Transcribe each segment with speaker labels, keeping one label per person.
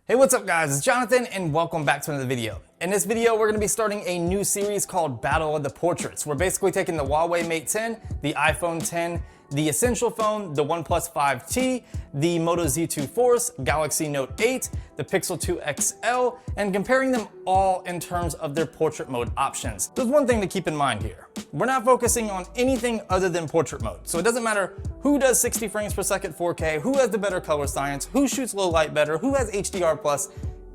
Speaker 1: Hey, what's up guys? It's Jonathan and welcome back to another video. In this video, we're gonna be starting a new series called Battle of the Portraits. We're basically taking the Huawei Mate 10, the iPhone 10, the Essential phone, the OnePlus 5T, the Moto Z2 Force, Galaxy Note 8, the Pixel 2 XL, and comparing them all in terms of their portrait mode options. There's one thing to keep in mind here. We're not focusing on anything other than portrait mode. So it doesn't matter who does 60 frames per second 4K, who has the better color science, who shoots low light better, who has HDR+,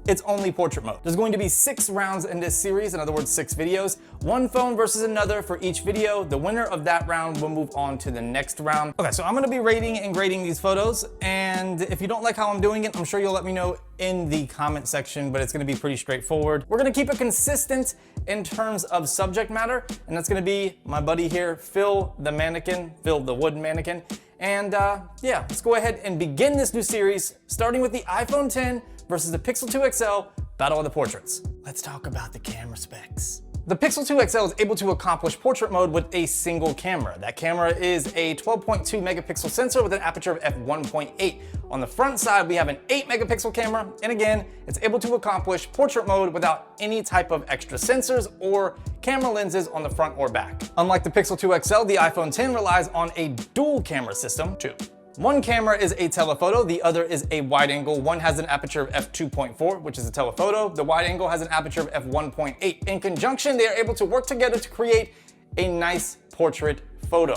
Speaker 1: it's only portrait mode. There's going to be 6 rounds in this series, in other words, 6 videos. One phone versus another for each video. The winner of that round will move on to the next round. Okay, so I'm gonna be rating and grading these photos, and if you don't like how I'm doing it, I'm sure you'll let me know in the comment section, but it's gonna be pretty straightforward. We're gonna keep it consistent in terms of subject matter, and that's gonna be my buddy here, Phil the mannequin, Phil the wooden mannequin. And yeah, let's go ahead and begin this new series, starting with the iPhone 10 versus the Pixel 2 XL, Battle of the Portraits. Let's talk about the camera specs. The Pixel 2 XL is able to accomplish portrait mode with a single camera. That camera is a 12.2 megapixel sensor with an aperture of f1.8. On the front side, we have an 8 megapixel camera, and again, it's able to accomplish portrait mode without any type of extra sensors or camera lenses on the front or back. Unlike the Pixel 2 XL, the iPhone 10 relies on a dual camera system too. One camera is a telephoto, the other is a wide angle. One has an aperture of f2.4, which is a telephoto. The wide angle has an aperture of f1.8. In conjunction, they are able to work together to create a nice portrait photo.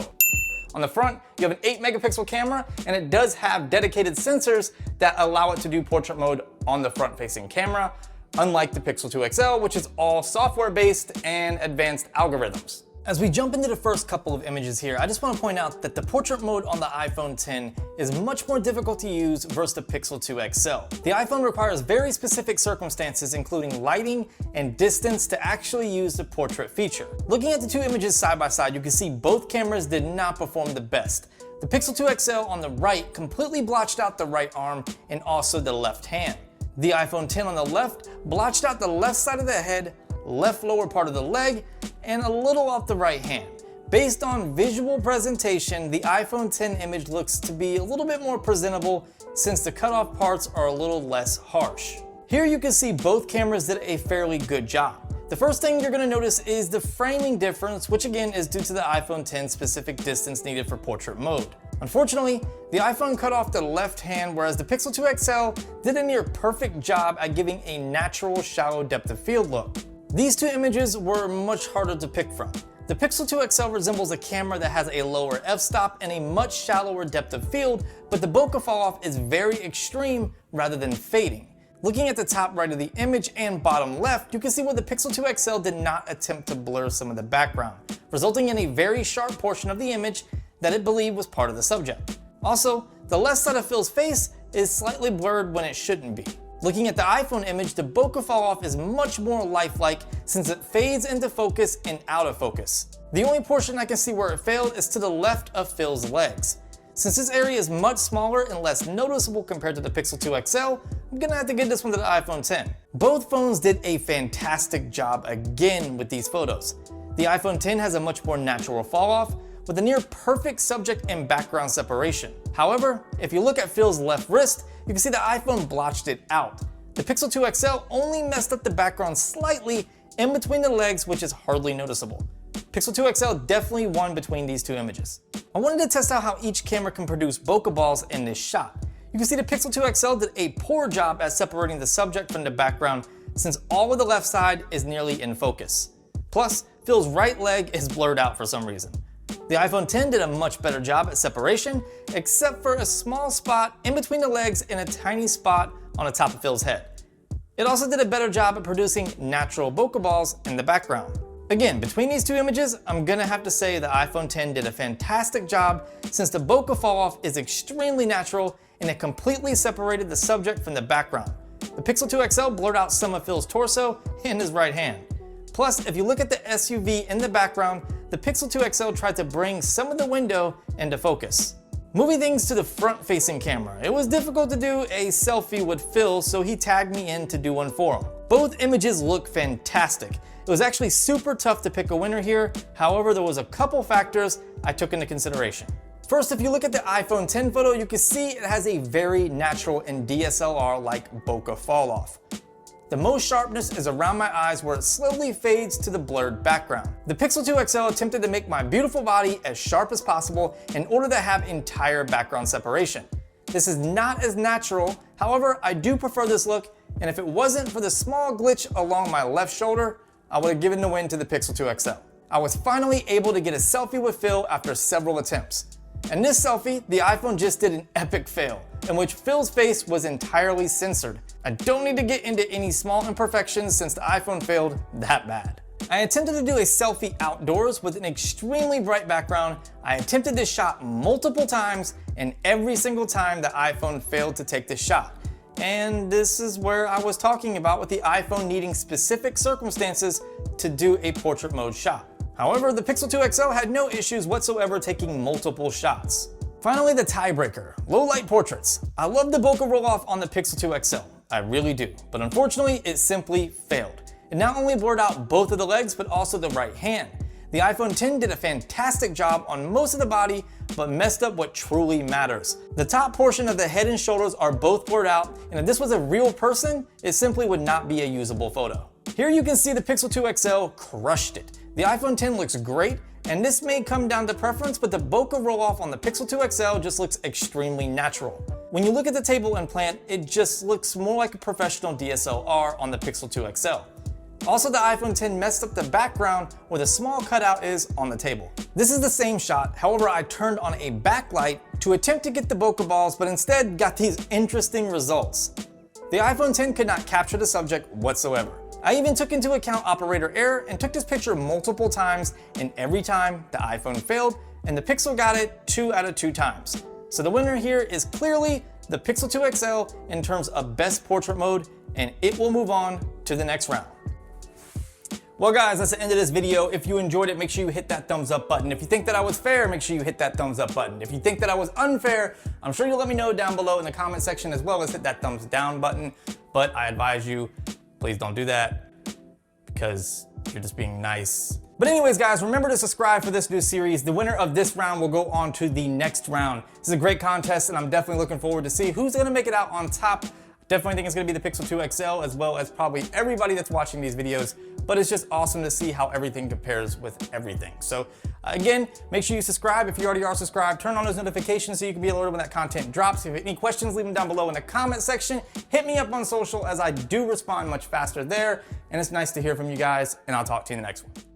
Speaker 1: On the front, you have an 8 megapixel camera, and it does have dedicated sensors that allow it to do portrait mode on the front-facing camera, unlike the Pixel 2 XL, which is all software-based and advanced algorithms. As we jump into the first couple of images here, I just want to point out that the portrait mode on the iPhone 10 is much more difficult to use versus the Pixel 2 XL. The iPhone requires very specific circumstances, including lighting and distance, to actually use the portrait feature. Looking at the two images side by side, you can see both cameras did not perform the best. The Pixel 2 XL on the right completely blotched out the right arm and also the left hand. The iPhone 10 on the left blotched out the left side of the head, left lower part of the leg, and a little off the right hand. Based on visual presentation, the iPhone 10 image looks to be a little bit more presentable since the cutoff parts are a little less harsh. Here you can see both cameras did a fairly good job. The first thing you're going to notice is the framing difference, which again is due to the iPhone 10 specific distance needed for portrait mode. Unfortunately, the iPhone cut off the left hand, whereas the Pixel 2 XL did a near perfect job at giving a natural shallow depth of field look. These two images were much harder to pick from. The Pixel 2 XL resembles a camera that has a lower f-stop and a much shallower depth of field, but the bokeh fall off is very extreme rather than fading. Looking at the top right of the image and bottom left, you can see where the Pixel 2 XL did not attempt to blur some of the background, resulting in a very sharp portion of the image that it believed was part of the subject. Also, the left side of Phil's face is slightly blurred when it shouldn't be. Looking at the iPhone image, the bokeh fall off is much more lifelike since it fades into focus and out of focus. The only portion I can see where it failed is to the left of Phil's legs. Since this area is much smaller and less noticeable compared to the Pixel 2 XL, I'm gonna have to give this one to the iPhone 10. Both phones did a fantastic job again with these photos. The iPhone 10 has a much more natural fall off with a near perfect subject and background separation. However, if you look at Phil's left wrist, you can see the iPhone blotched it out. The Pixel 2 XL only messed up the background slightly in between the legs, which is hardly noticeable. Pixel 2 XL definitely won between these two images. I wanted to test out how each camera can produce bokeh balls in this shot. You can see the Pixel 2 XL did a poor job at separating the subject from the background since all of the left side is nearly in focus. Plus, Phil's right leg is blurred out for some reason. The iPhone 10 did a much better job at separation, except for a small spot in between the legs and a tiny spot on the top of Phil's head. It also did a better job at producing natural bokeh balls in the background. Again, between these two images, I'm gonna have to say the iPhone 10 did a fantastic job since the bokeh fall off is extremely natural and it completely separated the subject from the background. The Pixel 2 XL blurred out some of Phil's torso and his right hand. Plus, if you look at the SUV in the background, the Pixel 2 XL tried to bring some of the window into focus. Moving things to the front-facing camera, it was difficult to do a selfie with Phil, so he tagged me in to do one for him. Both images look fantastic. It was actually super tough to pick a winner here, however there was a couple factors I took into consideration. First, if you look at the iPhone 10 photo, you can see it has a very natural and DSLR-like bokeh fall off. The most sharpness is around my eyes where it slowly fades to the blurred background. The Pixel 2 XL attempted to make my beautiful body as sharp as possible in order to have entire background separation. This is not as natural, however, I do prefer this look, and if it wasn't for the small glitch along my left shoulder, I would have given the win to the Pixel 2 XL. I was finally able to get a selfie with Phil after several attempts. In this selfie, the iPhone just did an epic fail, in which Phil's face was entirely censored. I don't need to get into any small imperfections since the iPhone failed that bad. I attempted to do a selfie outdoors with an extremely bright background. I attempted this shot multiple times, and every single time the iPhone failed to take the shot. And this is where I was talking about with the iPhone needing specific circumstances to do a portrait mode shot. However, the Pixel 2 XL had no issues whatsoever taking multiple shots. Finally, the tiebreaker, low light portraits. I love the bokeh roll off on the Pixel 2 XL, I really do, but unfortunately it simply failed. It not only blurred out both of the legs, but also the right hand. The iPhone 10 did a fantastic job on most of the body, but messed up what truly matters. The top portion of the head and shoulders are both blurred out, and if this was a real person, it simply would not be a usable photo. Here you can see the Pixel 2 XL crushed it. The iPhone 10 looks great, and this may come down to preference, but the bokeh roll off on the Pixel 2 XL just looks extremely natural. When you look at the table implant, it just looks more like a professional DSLR on the Pixel 2 XL. Also, the iPhone 10 messed up the background where the small cutout is on the table. This is the same shot, however, I turned on a backlight to attempt to get the bokeh balls, but instead got these interesting results. The iPhone 10 could not capture the subject whatsoever. I even took into account operator error and took this picture multiple times, and every time the iPhone failed, and the Pixel got it 2 out of 2 times. So the winner here is clearly the Pixel 2 XL in terms of best portrait mode, and it will move on to the next round. Well guys, that's the end of this video. If you enjoyed it, make sure you hit that thumbs up button. If you think that I was fair, make sure you hit that thumbs up button. If you think that I was unfair, I'm sure you'll let me know down below in the comment section, as well as hit that thumbs down button. But I advise you, please don't do that because you're just being nice. But anyways guys, remember to subscribe for this new series. The winner of this round will go on to the next round. This is a great contest and I'm definitely looking forward to see who's gonna make it out on top. Definitely think it's gonna be the Pixel 2 XL, as well as probably everybody that's watching these videos, but it's just awesome to see how everything compares with everything. So again, make sure you subscribe if you already are subscribed, turn on those notifications so you can be alerted when that content drops. If you have any questions, leave them down below in the comment section. Hit me up on social, as I do respond much faster there, and it's nice to hear from you guys, and I'll talk to you in the next one.